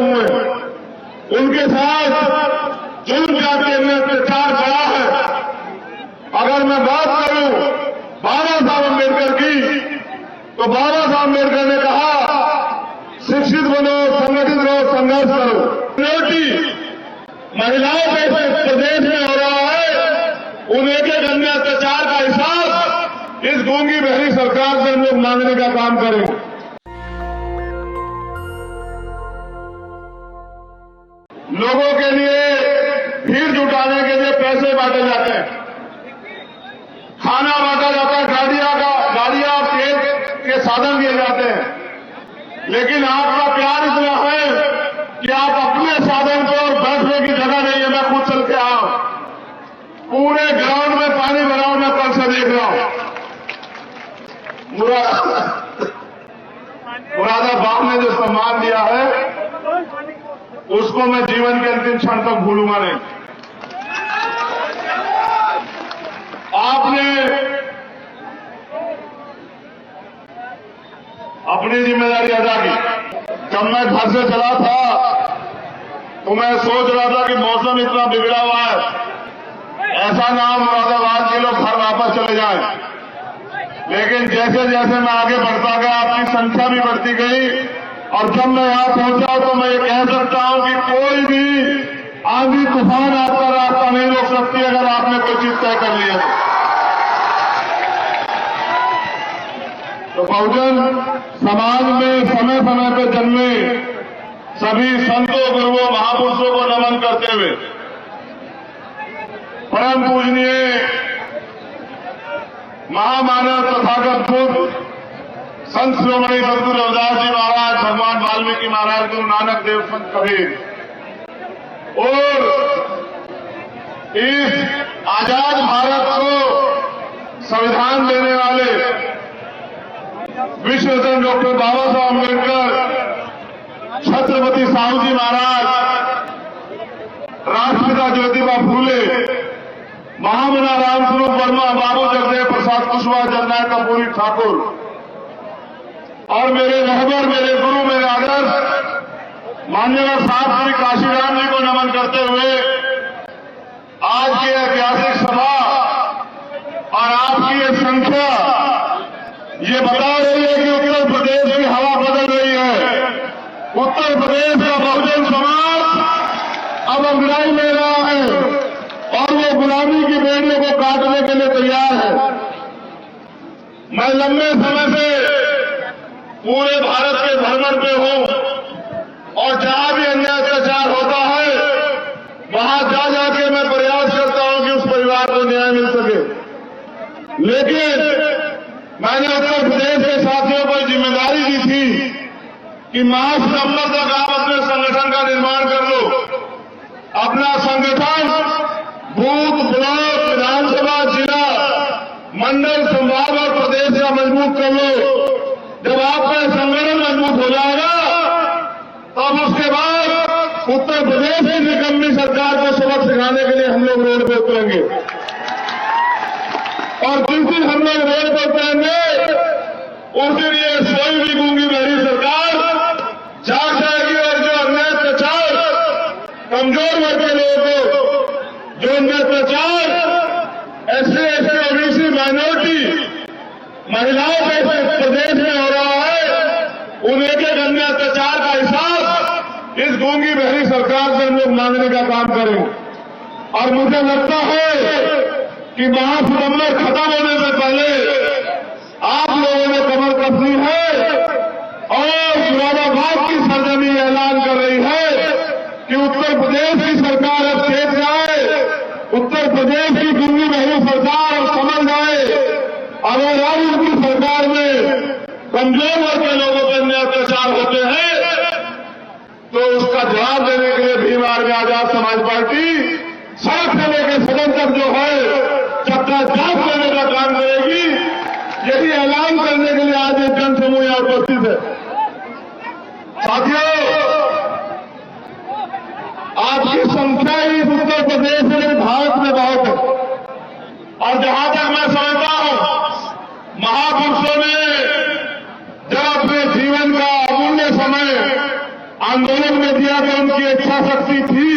हुए हैं, उनके साथ जुल्म जाति ने अत्याचार बढ़ा है। अगर मैं बात करूं बाबा साहब अम्बेडकर की, तो बाबा साहब अम्बेडकर ने कहा शिक्षित बनो, संगठित रहो, संघर्ष करो। महिलाओं के प्रदेश में हो रहा है, उन एक एक अन्य अत्याचार का हिसाब इस गूंगी बहरी सरकार से हम लोग मांगने का काम करेंगे। लोगों के लिए भीड़ जुटाने के लिए पैसे बांटे जाते हैं, खाना बांटा जाता है, गाड़ियां तेल के साधन दिए जाते हैं, लेकिन आपका प्यार इतना है कि आप अपने साधन पर बैठने की जगह नहीं है। मैं खुद चल के आया, पूरे ग्राउंड में पानी भरा हूं, मैं कल से देख रहा हूं। मुरादाबाद ने जो सम्मान दिया है, उसको मैं जीवन के अंतिम क्षण तक भूलूंगा नहीं। आपने अपनी जिम्मेदारी अदा की। जब मैं घर से चला था तो मैं सोच रहा था कि मौसम इतना बिगड़ा हुआ है, ऐसा ना हो मुरादाबाद के लोग घर वापस चले जाएं। लेकिन जैसे जैसे मैं आगे बढ़ता गया, आपकी संख्या भी बढ़ती गई, और जब मैं यहां पहुंचा तो मैं ये कह सकता हूं कि कोई भी आंधी तूफान आपका रास्ता नहीं रोक सकती अगर आपने कोई चीज तय कर ली है। तो बहुजन समाज में समय समय पर जन्मे सभी संतों, गुरुओं, महापुरुषों को नमन करते हुए परम पूजनीय महामानव तथागत बुद्ध संत श्रोमणी सद्गुरु रविदास जी महाराज, भगवान वाल्मीकि महाराज, गुरु नानक देव, संत कबीर और इस आजाद भारत को संविधान देने वाले विश्व रत्न डॉक्टर बाबा साहब अम्बेडकर, छत्रपति साहू जी महाराज, राष्ट्रपिता ज्योतिबा फूले, महामना रामस्वरूप वर्मा, बाबू जगदेव प्रसाद कुशवाहा, जननायक कर्पूरी ठाकुर और मेरे रहबर, मेरे गुरु, मेरे आदर्श माननीय साहब श्री काशीराम जी को नमन करते हुए आज की ऐतिहासिक सभा और आपकी ये संख्या ये बता रही है कि उत्तर प्रदेश की हवा बदल रही है। उत्तर प्रदेश का बहुजन समाज अब अंग्रेजी ले रहा है और वो गुलामी की बेड़ियों को काटने के लिए तैयार है। मैं लंबे समय से पूरे भारत के भ्रमण पे हूं और जहां भी अन्याय अत्याचार होता है वहां जा जाके मैं प्रयास करता हूं कि उस परिवार को न्याय मिल सके। लेकिन मैंने उत्तर प्रदेश के साथियों को जिम्मेदारी दी थी कि मार्च नवंबर तक आप अपने संगठन का निर्माण कर लो। अपना संगठन बूथ, ब्लॉक, विधानसभा, जिला, मंडल, संभाग और प्रदेश का मजबूत कर लो। जब आपका संगठन मजबूत हो जाएगा तब उसके बाद उत्तर प्रदेश की निकम्मी सरकार को सबक सिखाने के लिए हम लोग रोड पे उतरेंगे। और जिस दिन हम लोग रोड पर उतरेंगे उस दिन ये स्वयं भी गूंगी बहरी सरकार जाग जाएगी और जो अन्याय अत्याचार कमजोर वर्ग के लोगों को, जो अन्याय अत्याचार SC, ST, OBC, माइनॉरिटी महिलाओं के प्रदेश में हो रहा है, उन एक एक अन्य अत्याचार का हिसाब इस गूंगी बहरी सरकार से हम लोग मांगने का काम करेंगे। और मुझे लगता है कि महासुरंबर खत्म होने से पहले आप लोगों ने कमर कसनी है और मुरादाबाद की सरजमी ऐलान कर रही है कि उत्तर प्रदेश की सरकार अब चेत जाए, उत्तर प्रदेश की गूंगी बहरी सरकार अब समझ जाए। अगर आज उनकी सरकार में कमजोर वर्ग के लोगों पर अन्याय अत्याचार होते हैं तो उसका जवाब देने के लिए भीम आर्मी आजाद समाज पार्टी सड़क से लेकर सदन तक जो है चक्काजाम करने का काम करेगी। यही ऐलान करने के लिए आज एक जनसमूह यहां उपस्थित है। साथियों, आपकी संख्या ही उत्तर प्रदेश में, भारत में बहुत है और जहां तक मैं समझता हूं महापुरुषों ने जब अपने जीवन का अमूल्य समय आंदोलन में दिया तो उनकी इच्छा शक्ति थी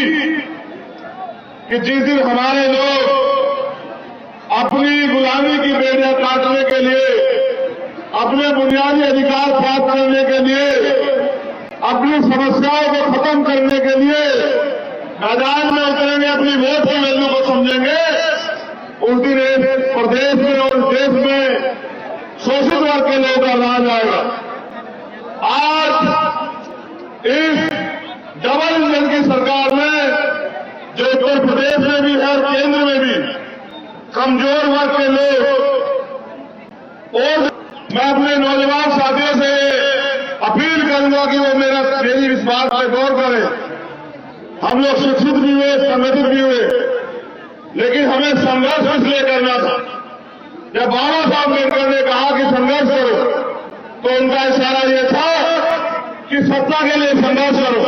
कि जिस दिन हमारे लोग अपनी गुलामी की बेड़ियां काटने के लिए, अपने बुनियादी अधिकार प्राप्त करने के लिए, अपनी समस्याओं को खत्म करने के लिए मैदान में उतरेंगे, अपनी वोट की वैल्यू को समझेंगे, उस दिन इस प्रदेश में और देश में शोषित वर्ग के लोगों का राज आएगा। आज इस डबल इंजन की सरकार में, जो उत्तर प्रदेश में भी है और केंद्र में भी, कमजोर वर्ग के लोग, और मैं अपने नौजवान साथियों से अपील करूंगा कि वो मेरी इस बात पर गौर करें। हम लोग शिक्षित भी हुए, संगठित भी हुए, लेकिन हमें संघर्ष इसलिए करना था। जब बाबा साहब अम्बेडकर ने कहा कि संघर्ष करो, तो उनका इशारा यह था कि सत्ता के लिए संघर्ष करो,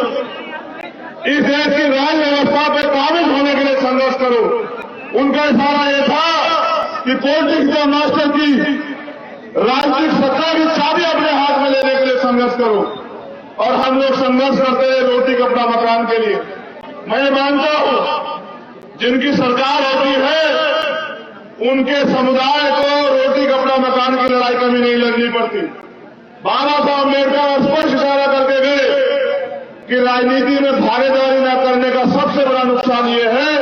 इस देश की राज व्यवस्था पर काबिज होने के लिए संघर्ष करो। उनका इशारा यह था कि पॉलिटिक्स का मास्टर की राजनीतिक सत्ता की चाबी अपने हाथ में लेने के लिए संघर्ष करो। और हम लोग संघर्ष करते हैं रोटी कपड़ा मकान के लिए। मैं मानता हूं जिनकी सरकार होती है उनके समुदाय को रोटी कपड़ा मकान की लड़ाई कभी नहीं लड़नी पड़ती। बाबा साहब अम्बेडकर स्पष्ट इशारा करके गए कि राजनीति में भागीदारी न करने का सबसे बड़ा नुकसान ये है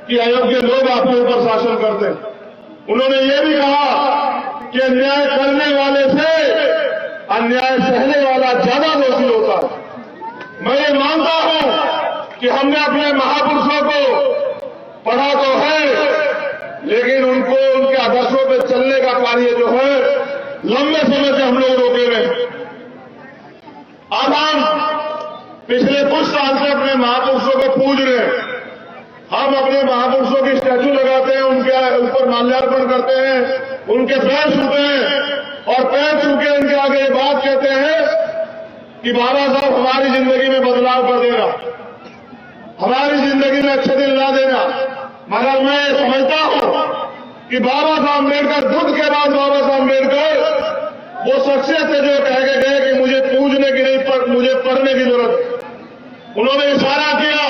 कि अयोग्य लोग आपके ऊपर शासन करते हैं। उन्होंने ये भी कहा कि अन्याय करने वाले से अन्याय सहने वाला ज्यादा दोषी होता है। मैं ये मानता हूं कि हमने अपने महापुरुषों को पढ़ा तो है, लेकिन उनको उनके आदर्शों पर चलने का कार्य जो है लंबे समय से हम लोग रोके हुए। अब हम पिछले कुछ साल से अपने महापुरुषों को पूज रहे हैं। हम अपने महापुरुषों की स्टैचू लगाते हैं, उनके ऊपर माल्यार्पण करते हैं, उनके पैर छूते हैं और पैर छू के उनके आगे ये बात कहते हैं कि बाबा साहब हमारी जिंदगी में बदलाव कर देना, हमारी जिंदगी में अच्छे दिन ला देना। मगर मैं समझता हूं कि बाबा साहब अम्बेडकर, बुद्ध के बाद बाबा साहब अम्बेडकर वो शख्सियत है जो कह के गए कि मुझे पूजने की नहीं पर मुझे पढ़ने की जरूरत है। उन्होंने इशारा किया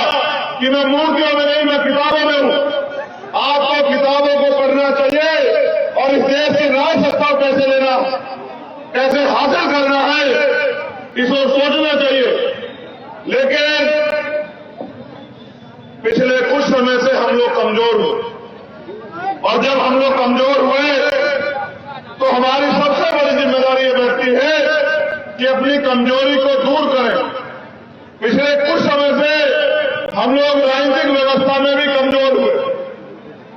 कि मैं मूर्तियों में नहीं, मैं किताबों में हूं। आपको किताबों को पढ़ना चाहिए और इस देश की राज सत्ता कैसे लेना, कैसे हासिल करना है, इसको सोचना चाहिए। लेकिन पिछले कुछ समय से हम लोग कमजोर हुए, और जब हम लोग कमजोर हुए तो हमारी सबसे बड़ी जिम्मेदारी ये बैठती है कि अपनी कमजोरी को दूर करें। पिछले कुछ समय से हम लोग राजनीतिक व्यवस्था में भी कमजोर हुए,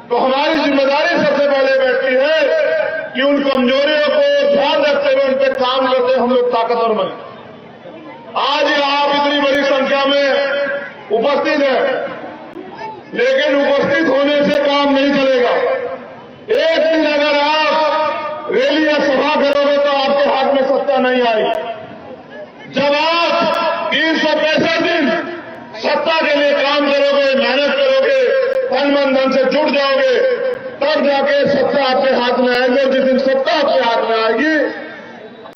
तो हमारी जिम्मेदारी सबसे पहले बैठती है कि उन कमजोरियों को ध्यान रखते हुए उन पर काम करते हम लोग ताकतवर बने। आज आप इतनी बड़ी संख्या में उपस्थित हैं, लेकिन उपस्थित होने से काम नहीं चलेगा। एक दिन अगर आप रैली या सभा करोगे तो आपके हाथ में सत्ता नहीं आई। जब आप 365 दिन सत्ता के लिए काम करोगे, मेहनत करोगे, तन मन धन से जुट जाओगे, तब जाके सत्ता आपके हाथ में आएगी। और जिस दिन सत्ता आपके हाथ में आएगी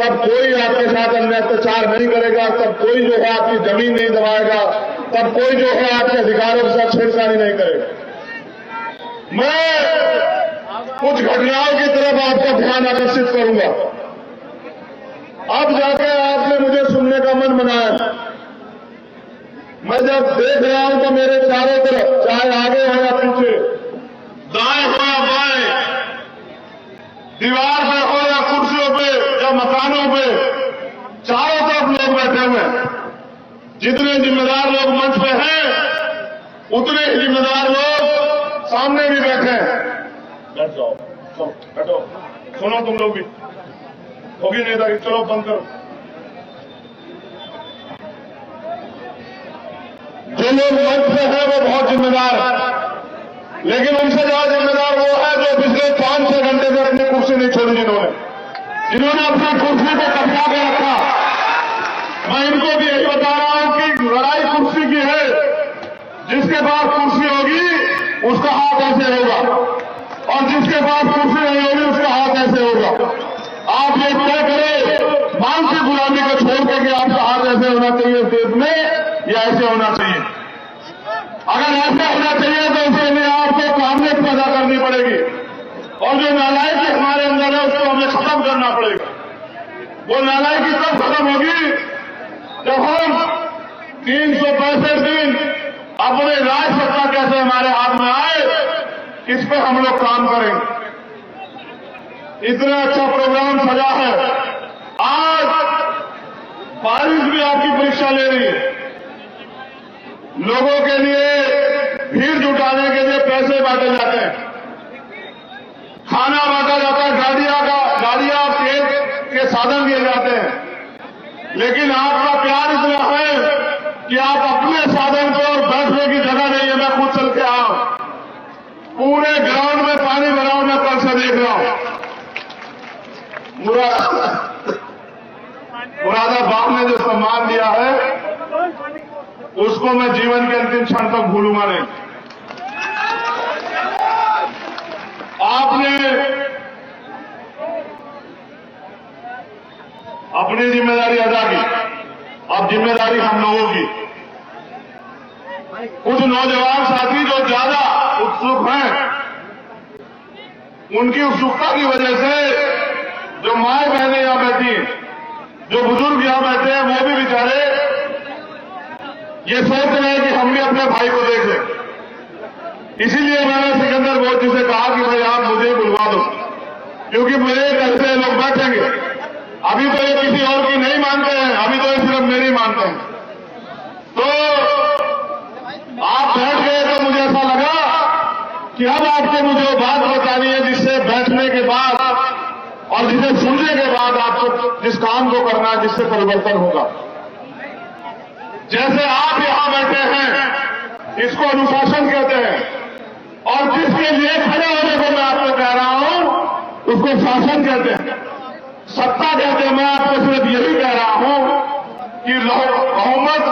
तब कोई आपके साथ अन्याय अत्याचार नहीं करेगा, तब कोई जो है आपकी जमीन नहीं दबाएगा, तब कोई जो है आपके अधिकारों के साथ छेड़छाड़ी नहीं करेगा। मैं कुछ घटनाओं की तरफ आपका ध्यान आकर्षित करूंगा। अब जाके आपने मुझे सुनने का मन बनाया। मैं जब देख रहा हूं तो मेरे चारों तरफ, चाहे आगे हो या पीछे, दाएं हो या बाएं, दीवार पे हो या कुर्सियों पे या मकानों पे, चारों तरफ लोग बैठे हुए हैं। जितने जिम्मेदार लोग मंच पे हैं उतने ही जिम्मेदार लोग सामने भी बैठे हैं। बैठ जाओ, बैठो, सुनो तुम लोग भी, होगी नेतागिरी, चलो बंद करो। जो लोग मंच पे हैं वो बहुत जिम्मेदार है, लेकिन उनसे ज्यादा जिम्मेदार वो है जो पिछले 5-6 घंटे में अपनी कुर्सी नहीं छोड़ी, जिन्होंने अपनी कुर्सी को कब्जा कर रखा। मैं इनको भी यही बता रहा हूं कि लड़ाई कुर्सी की है। जिसके पास कुर्सी होगी उसका हाथ ऐसे होगा, और जिसके पास कुर्सी नहीं होगी उसका हाथ ऐसे होगा। आप ये तय करें मानसिक गुलामी को छोड़ के कि आपका हाथ कैसे होना चाहिए देश में, या ऐसे होना चाहिए? अगर ऐसे होना चाहिए तो उसके लिए आपको काबिलियत पैदा करनी पड़ेगी, और जो नालायकी हमारे अंदर है उसको हमें खत्म करना पड़ेगा। वो नालायकी तब खत्म होगी जब हम 365 दिन अपने राज सत्ता कैसे हमारे हाथ में आए, इस पे हम लोग काम करेंगे। इतना अच्छा प्रोग्राम सजा है। आज बारिश भी आपकी परीक्षा ले रही है। लोगों के लिए भीड़ जुटाने के लिए पैसे बांटे जाते हैं, खाना बांटा जाता है, गाड़ियां तेल के साधन दिए जाते हैं। लेकिन आपका प्यार इतना है कि आप अपने साधन पे और बैठने की जगह नहीं है। मैं खुद चल के आया, पूरे ग्राउंड में पानी भरा हूं, मैं कल से देख रहा हूं। मुरादाबाद ने जो सम्मान दिया है उसको मैं जीवन के अंतिम क्षण तक भूलूंगा नहीं। आपने अपनी जिम्मेदारी अदा की, अब जिम्मेदारी हम लोगों की। कुछ नौजवान साथी जो ज्यादा उत्सुक हैं, उनकी उत्सुकता की वजह से जो माए बहनें यहां बैठी हैं, जो बुजुर्ग यहां बैठे हैं, वो भी बेचारे ये सोच रहे हैं कि हम भी अपने भाई को देख लें। इसीलिए मैंने सिकंदर बोध जी से कहा कि भाई आप मुझे बुलवा दो, क्योंकि मुझे कैसे लोग बैठेंगे। अभी तो ये किसी और की नहीं मानते हैं, अभी तो ये सिर्फ मेरी मानते हैं। तो आप बैठ गए तो मुझे ऐसा लगा कि अब आपको मुझे वो बात बतानी है जिससे बैठने के बाद और जिसे सुनने के बाद आपको जिस काम को करना है, जिससे परिवर्तन होगा। जैसे आप यहां बैठे हैं, इसको अनुशासन कहते हैं, और जिसके लिए खड़े होने को मैं आपको कह रहा हूं उसको शासन कहते हैं, सत्ता कहते हैं। मैं आपको सिर्फ यही कह रहा हूं कि बहुमत,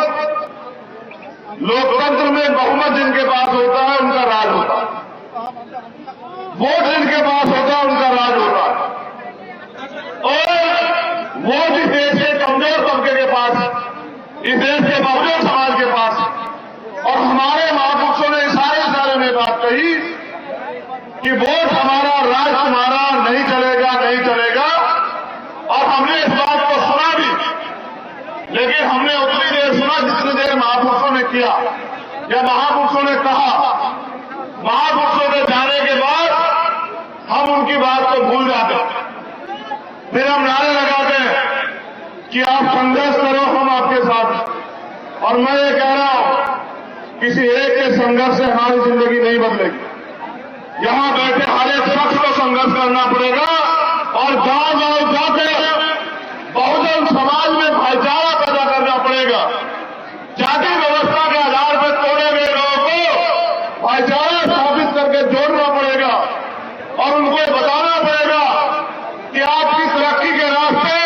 लोकतंत्र में बहुमत जिनके पास होता है उनका राज होता है, वोट जिनके पास होता है उनका राज होता है। और वो जिस देश के कमजोर तबके के पास, इस देश के बहुजन समाज के पास, और हमारे महापुरुषों ने सारे में बात कही कि वोट हमारा, राज तुम्हारा, नहीं चलेगा, नहीं चलेगा। और हमने इस बात को सुना भी, लेकिन हमने उतनी देर सुना जितनी देर महापुरुषों ने किया या महापुरुषों ने कहा। महापुरुषों के जाने के बाद हम उनकी बात को भूल जाते हैं, फिर हम नारे लगाते हैं कि आप संघर्ष करो, हम आपके साथ। और मैं ये कह रहा हूं, किसी एक के संघर्ष से हमारी जिंदगी नहीं बदलेगी। यहां बैठे हर एक शख्स को संघर्ष करना पड़ेगा, और गांव गांव जाकर बहुजन समाज में भाईचारा पैदा करना पड़ेगा। जाति व्यवस्था के आधार पर तोड़े गए लोगों को भाईचारा स्थापित करके जोड़ना पड़ेगा, और उनको बताना पड़ेगा कि आपकी तरक्की के रास्ते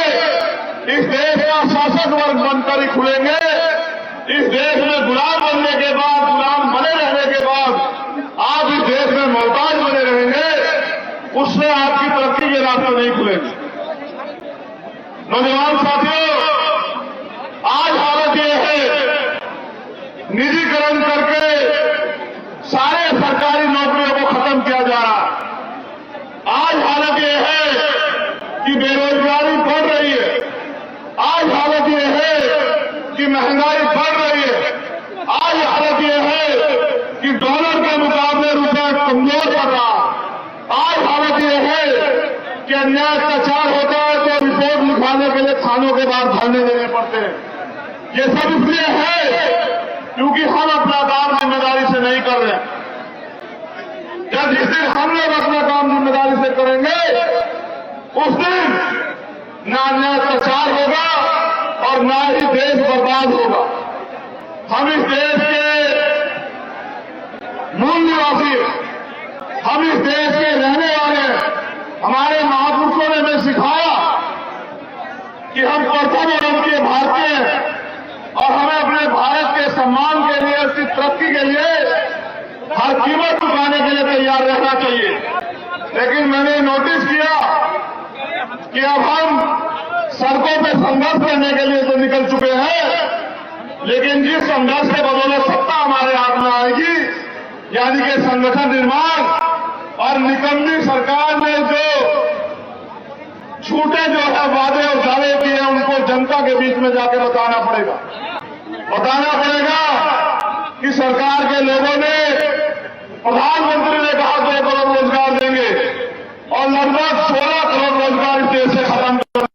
इस देश का शासक वर्ग बनकर ही खुलेंगे। इस देश में गुलाम बनने के बाद, गुलाम बने रहने के बाद आप इस देश में मोहताज बने रहेंगे, उससे आपकी तरक्की के रास्ते नहीं खुलेंगे। नौजवान साथियों, आज हालत यह है, निजीकरण करके सारे सरकारी नौकरियों को खत्म किया जा रहा है। आज हालत यह है कि बेरोजगारी बढ़ रही है। आज हालत यह है कि महंगाई बढ़ रही है। आज हालत यह है कि डॉलर के मुकाबले रुपया कमजोर पड़ रहा है। आज हालत यह है कि अन्याय अत्याचार होता है तो रिपोर्ट लिखवाने के लिए थानों के बाहर धरने देने पड़ते हैं। ये सब इसलिए है क्योंकि हम अपना काम जिम्मेदारी से नहीं कर रहे हैं। जब जिस दिन हम लोग अपना काम जिम्मेदारी से करेंगे, उस दिन ना अन्याय अत्याचार होगा और ना ही देश बर्बाद होगा। हम इस देश के मूल निवासी हैं, हम इस देश के रहने वाले हैं। हमारे महापुरुषों ने हमें सिखाया कि हम प्रथम और उनके भारतीय हैं, और हमें अपने भारत के सम्मान के लिए, उसकी तरक्की के लिए हर कीमत चुकाने के लिए तैयार रहना चाहिए। लेकिन मैंने नोटिस किया कि अब हम सड़कों पे संघर्ष करने के लिए तो निकल चुके हैं, लेकिन जिस संघर्ष के बदौलत सत्ता हमारे हाथ में आएगी, यानी कि संगठन निर्माण और निकम्मी सरकार ने जो झूठे जो है वादे और दावे किए हैं, उनको जनता के बीच में जाके बताना पड़ेगा कि सरकार के लोगों ने, प्रधानमंत्री ने कहा 2 करोड़ रोजगार देंगे और लगभग 16 करोड़ रोजगार इस देश से खत्म कर,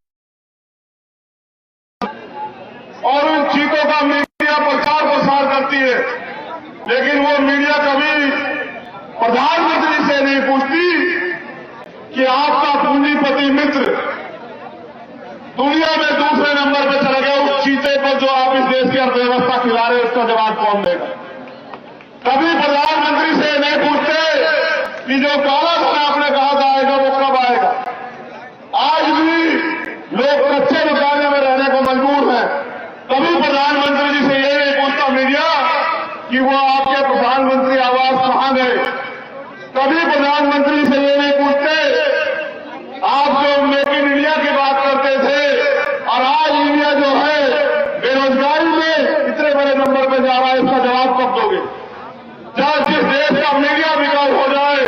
और उन चीजों का मीडिया प्रचार प्रसार करती है, लेकिन वो मीडिया कभी प्रधानमंत्री से नहीं पूछती कि आपका पूंजीपति मित्र दुनिया में दूसरे नंबर पर चला गया, उस चीते को जो आप इस देश की अर्थव्यवस्था खिला रहे हैं, उसका जवाब कौन देगा। कभी प्रधानमंत्री से नहीं पूछते कि जो काला धन आपने कहा जाएगा वो कब आएगा। आज भी लोग कच्चे मकाने में रहने को मजबूर हैं। कभी प्रधानमंत्री जी से ये नहीं पूछता मीडिया कि वो आपके प्रधानमंत्री आवास कहां गए। कभी प्रधानमंत्री से ये नहीं पूछते आप जो मेक इन इंडिया की बात करते थे और आज इंडिया जो है बेरोजगारी में इतने बड़े नंबर पर जा रहा है, इसका जवाब कब दोगे। जब जिस देश का मीडिया विकास हो जाए,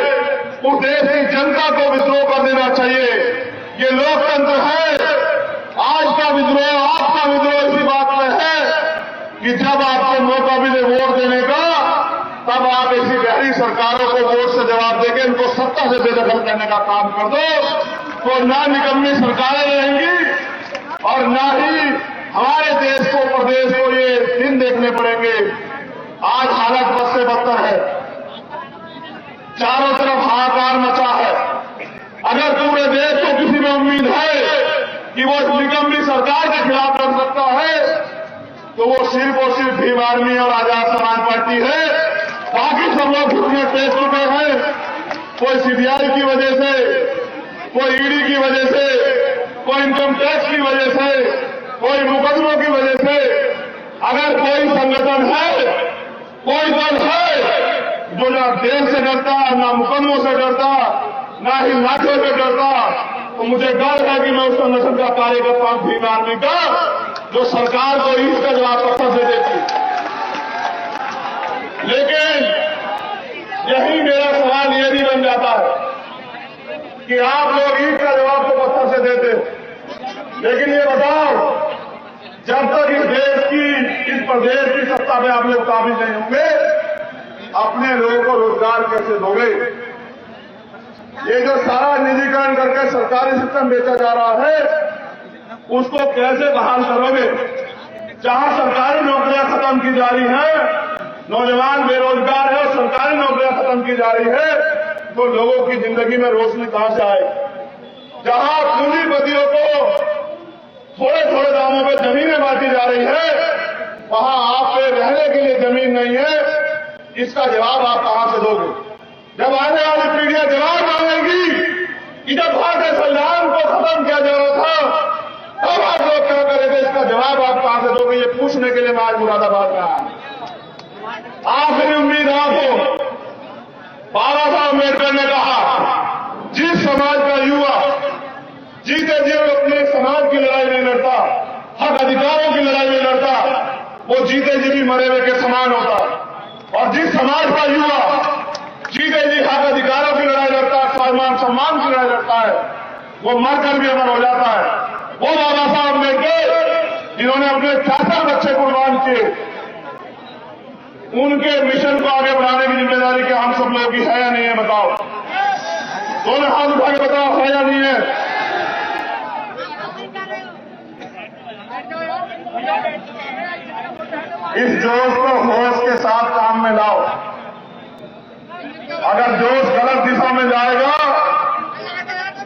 उस देश की जनता को विद्रोह कर देना चाहिए। ये लोकतंत्र है। आज का विद्रोह, आपका विद्रोह इसी बात में है कि जब आपको मौका मिले वोट देने का, तब आप ऐसी गहरी सरकारों को वोट से जवाब देके इनको सत्ता से बेदखल करने का काम कर दो, तो ना निकम्मी सरकारें रहेंगी और ना ही हमारे देश को, प्रदेश को ये दिन देखने पड़ेंगे। आज हालत बद से बदतर है, चारों तरफ हाहाकार मचा है। अगर पूरे देश को किसी में उम्मीद है कि वो निकम्मी सरकार के खिलाफ लड़ सकता है, तो वो सिर्फ और सिर्फ भीम आर्मी और आजाद समाज पार्टी है। बाकी सब लोग घुटने टेक चुके हैं, कोई सीबीआई की वजह से, कोई ईडी की वजह से, कोई इनकम टैक्स की वजह से, कोई मुकदमों की वजह से। अगर कोई संगठन है, कोई दल है जो ना देश से डरता, ना मुकदमों से डरता, ना ही लाठों से डरता, तो मुझे डर है कि मैं उस संगठन का कार्यकर्ता हूं, भीम आर्मी का, जो सरकार को इसका जवाब पत्थर से देती। लेकिन यही मेरा सवाल ये भी बन जाता है कि आप लोग ईद का जवाब तो पत्थर से देते, लेकिन ये बताओ, जब तक इस देश की, इस प्रदेश की सत्ता में आप लोग काबिल नहीं होंगे, अपने लोगों को रोजगार कैसे दोगे। ये जो सारा निजीकरण करके सरकारी सिस्टम बेचा जा रहा है, उसको कैसे बहाल करोगे। जहां सरकारी नौकरियां खत्म की जा रही हैं, नौजवान बेरोजगार है और सरकारी नौकरियां खत्म की जा रही है, तो लोगों की जिंदगी में रोशनी कहां से आए। जहां पूंजीपतियों को थोड़े थोड़े दामों पर जमीनें बांटी जा रही है, वहां आप पे रहने के लिए जमीन नहीं है। इसका जवाब आप कहां से दोगे। जब आने वाली पीढ़ियां जवाब मांगेगी कि जब भारतीय संविधान को खत्म किया जा रहा था, तब आप लोग क्या करेंगे, इसका जवाब आप कहां से दोगे। ये पूछने के लिए मैं आज मुरादाबाद में आया। आखिरी उम्मीद आपको, बाबा साहब अम्बेडकर ने कहा, जिस समाज का युवा जीते जी अपने समाज की लड़ाई नहीं लड़ता, हक अधिकारों की लड़ाई नहीं लड़ता, वो जीते जी भी मरे हुए के समान होता। और जिस समाज का युवा जीते जी हक अधिकारों की लड़ाई लड़ता है, स्वाभिमान सम्मान की लड़ाई लड़ता है, वो मरकर भी अमर हो जाता है। वो बाबा साहब अम्बेडकर जिन्होंने अपने 4 बच्चे कुर्बान किए, उनके मिशन को आगे बढ़ाने की जिम्मेदारी क्या हम सब लोगों की है या नहीं है, बताओ। दोनों हाथ उठा के बताओ, है या नहीं है। इस जोश को होश के साथ काम में लाओ। अगर जोश गलत दिशा में जाएगा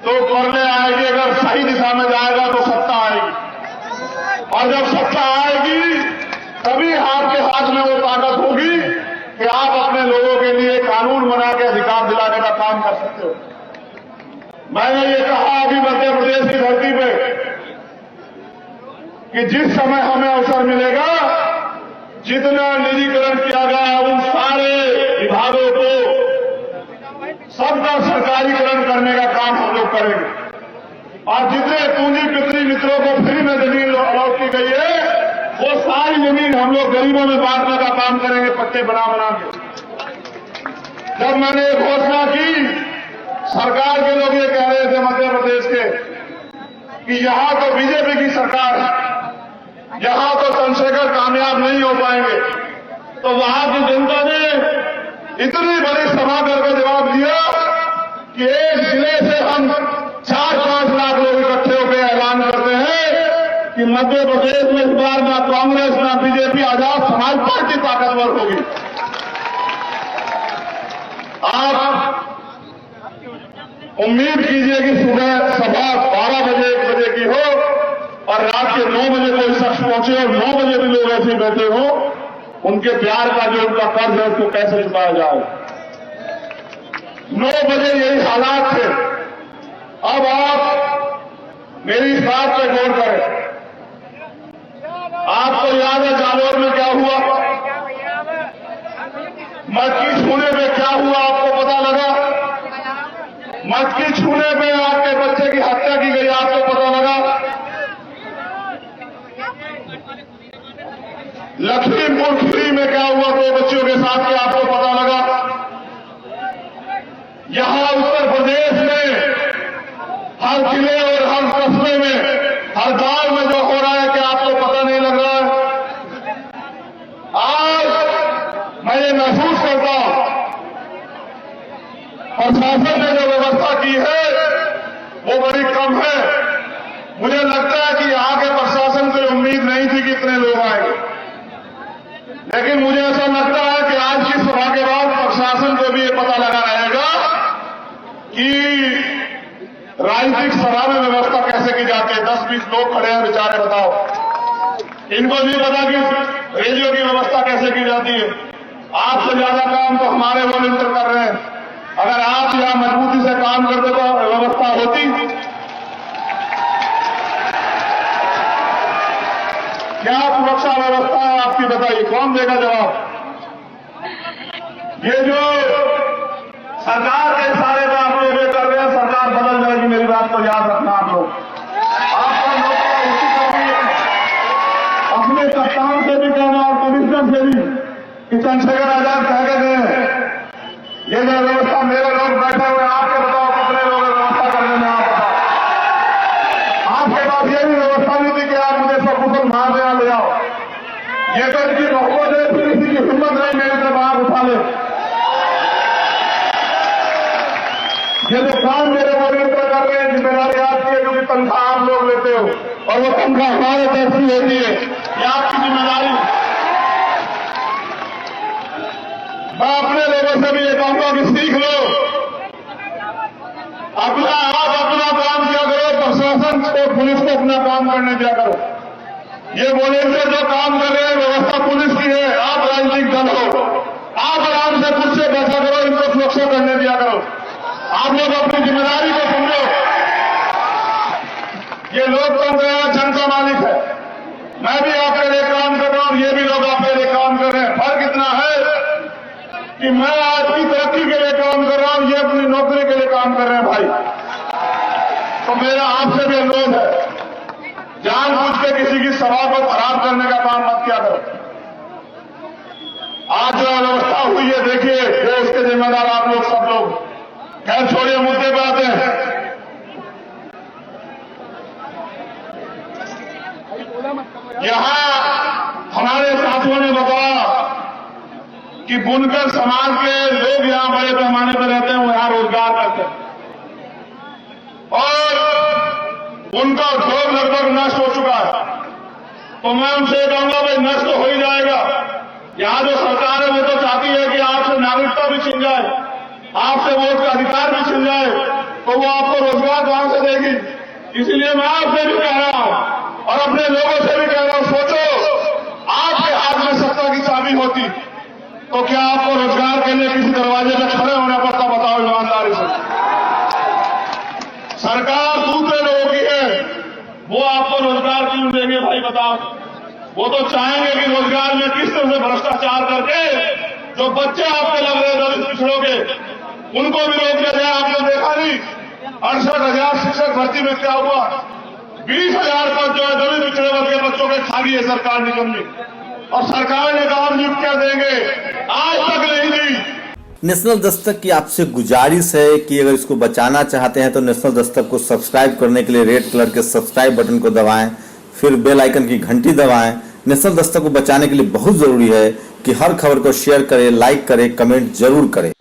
तो करने आएगी, अगर सही दिशा में जाएगा तो सत्ता आएगी। और जब सत्ता आएगी तभी आपके हाथ में वो ताकत होगी कि आप अपने लोगों के लिए कानून बना के अधिकार दिलाने का काम कर सकते हो। मैंने ये कहा अभी मध्य प्रदेश की धरती पे कि जिस समय हमें अवसर मिलेगा, जितना निजीकरण किया गया उन सारे विभागों को सबका सरकारीकरण करने का काम हम लोग करेंगे। और जितने पूंजी पितरी मित्रों को फ्री में जमीन अलॉट की गई है, वो सारी जमीन हम लोग गरीबों में बांटने का काम करेंगे, पट्टे बना बना के। जब मैंने घोषणा की, सरकार के लोग ये कह रहे थे मध्य प्रदेश के कि यहां तो बीजेपी की सरकार है, यहां तो चंद्रशेखर कामयाब नहीं हो पाएंगे। तो वहां की जनता ने इतनी बड़ी सभा करके जवाब दिया कि एक जिले से हम 4-5 लाख लोग इकट्ठे होकर ऐलान करते हैं कि मध्य प्रदेश में इस बार ना कांग्रेस ना बीजेपी, आजाद समाज पार्टी ताकतवर होगी। आप उम्मीद कीजिए कि सुबह सभा 12 बजे 1 बजे की हो और रात के 9 बजे कोई शख्स पहुंचे और 9 बजे भी लोग ऐसे बैठे हो, उनके प्यार का जो उनका कर्ज है उसको कैसे चुकाया जाए। 9 बजे यही हालात थे। अब आप मेरी इस बात पे गौर करें। आपको याद है जालौर में क्या हुआ, मत की छूने पे क्या हुआ, आपको पता लगा? मत की छूने पे आपके बच्चे की हत्या की गई, आपको पता लगा? लखीमपुर खीरी में क्या हुआ 2 बच्चियों के साथ, क्या आपको पता लगा? यहां उत्तर प्रदेश में हर जिले और हर कस्बे में, हर गांव में जो हो रहा है, क्या आपको पता नहीं लग रहा है? आज मैं ये महसूस करता हूं, प्रशासन ने जो व्यवस्था की है वो बड़ी कम है। मुझे लगता है कि यहां के प्रशासन से उम्मीद नहीं थी कि इतने लोग आएंगे, लेकिन मुझे ऐसा लगता है कि आज की सभा के बाद प्रशासन को भी ये पता लगा रहेगा कि राजनीतिक सभा में व्यवस्था कैसे की जाती है। 10-20 लोग खड़े हैं बेचारे, बताओ, इनको नहीं पता कि रेडियो की व्यवस्था कैसे की जाती है। आपसे ज्यादा काम तो हमारे वॉलंटियर कर रहे हैं। अगर आप यहां मजबूती से काम करते तो व्यवस्था होती। क्या सुरक्षा व्यवस्था है आपकी, बताइए, कौन देगा जवाब? ये जो सरकार के इशारे पर आप लोग ये कर रहे हैं, सरकार बदल जाएगी, मेरी बात को याद रखना आप लोग। आपका नौकरी उसी करनी है, अपने कप्तान से भी कहना और कमिश्नर से भी कि चंद्रशेखर आजाद कह के गए हैं, ये जो व्यवस्था मेरे लोग बैठे हुए, आपके बताओ कितने लोग व्यवस्था करने में, आप बताओ। आपके पास ये भी व्यवस्था नहीं थी कि आप मुझे सब कुछ मार यहां ले आओ। ये तो इनकी मोहब्बत है, फिर किसी की हिम्मत नहीं मेरी तरफ आप उठा ले। ये जो काम मेरे वॉलंटियर कर रहे हैं, जिम्मेदारी आपकी है, क्योंकि तनख्वाह आप लोग लेते हो और वो तनख्वाह हमारे पैसे होती है, ये आपकी जिम्मेदारी। मैं अपने लोगों से भी ये कहूंगा कि सीख लो, आप अपना काम किया करो, प्रशासन को, पुलिस को अपना काम करने दिया करो। ये वॉलंटियर जो काम कर रहे हैं, व्यवस्था पुलिस की है, आप राजनीतिक दल हो, आप आराम से खुद से बचा करो, इनको सुरक्षा करने दिया करो। आप लोग अपनी जिम्मेदारी को समझो। ये लोकतंत्र है, जनता मालिक है। मैं भी आपके लिए काम कर रहा हूं, ये भी लोग आपके लिए काम कर रहे हैं। फर्क इतना है कि मैं आपकी तरक्की के लिए काम कर रहा हूं, ये अपनी नौकरी के लिए काम कर रहे हैं भाई। तो मेरा आपसे भी अनुरोध है, जानबूझ के किसी की सभा को खराब करने का काम मत किया करो। आज जो व्यवस्था हुई है, देखिए, वो उसके जिम्मेदार आप लोग, सब लोग। खैर छोड़िए, मुद्दे पे आते हैं। यहां हमारे साथियों ने बताया कि बुनकर समाज के लोग यहां बड़े पैमाने पर रहते हैं, वो यहां रोजगार करते हैं और उनका उद्योग लगभग नष्ट हो चुका है। तो मैं उनसे कहूंगा, भाई नष्ट हो ही जाएगा। यहां जो सरकार है वो तो चाहती है कि आपसे नागरिकता भी छिन जाए, आपसे वोट का अधिकार भी छिन जाए, तो वो आपको रोजगार कहां से देगी। इसलिए मैं आपसे भी कह रहा हूं और अपने लोगों से भी कह रहा हूं, सोचो, आपके हाथ में सत्ता की चाबी होती तो क्या आपको रोजगार के लिए किसी दरवाजे पर खड़े होना पड़ता? बताओ ईमानदारी से। सरकार दूसरे लोगों की है, वो आपको रोजगार क्यों देंगे भाई, बताओ। वो तो चाहेंगे कि रोजगार में किस तरह से भ्रष्टाचार करके जो बच्चे आपके लग रहे दलित पिछड़ों के, उनको भी रोक दिया जाए। आपने देखा नहीं, 68,000 शिक्षक भर्ती में क्या हुआ? 20,000 पद जो है दलित पिछड़े वर्ग के बच्चों के खा गई है सरकार निकम्मी। और सरकार ने कहा हम नियुक्तियां देंगे, आज तक नहीं दी। नेशनल दस्तक की आपसे गुजारिश है कि अगर इसको बचाना चाहते हैं तो नेशनल दस्तक को सब्सक्राइब करने के लिए रेड कलर के सब्सक्राइब बटन को दबाएं, फिर बेल आइकन की घंटी दबाएं। नेशनल दस्तक को बचाने के लिए बहुत जरूरी है कि हर खबर को शेयर करें, लाइक करें, कमेंट जरूर करें।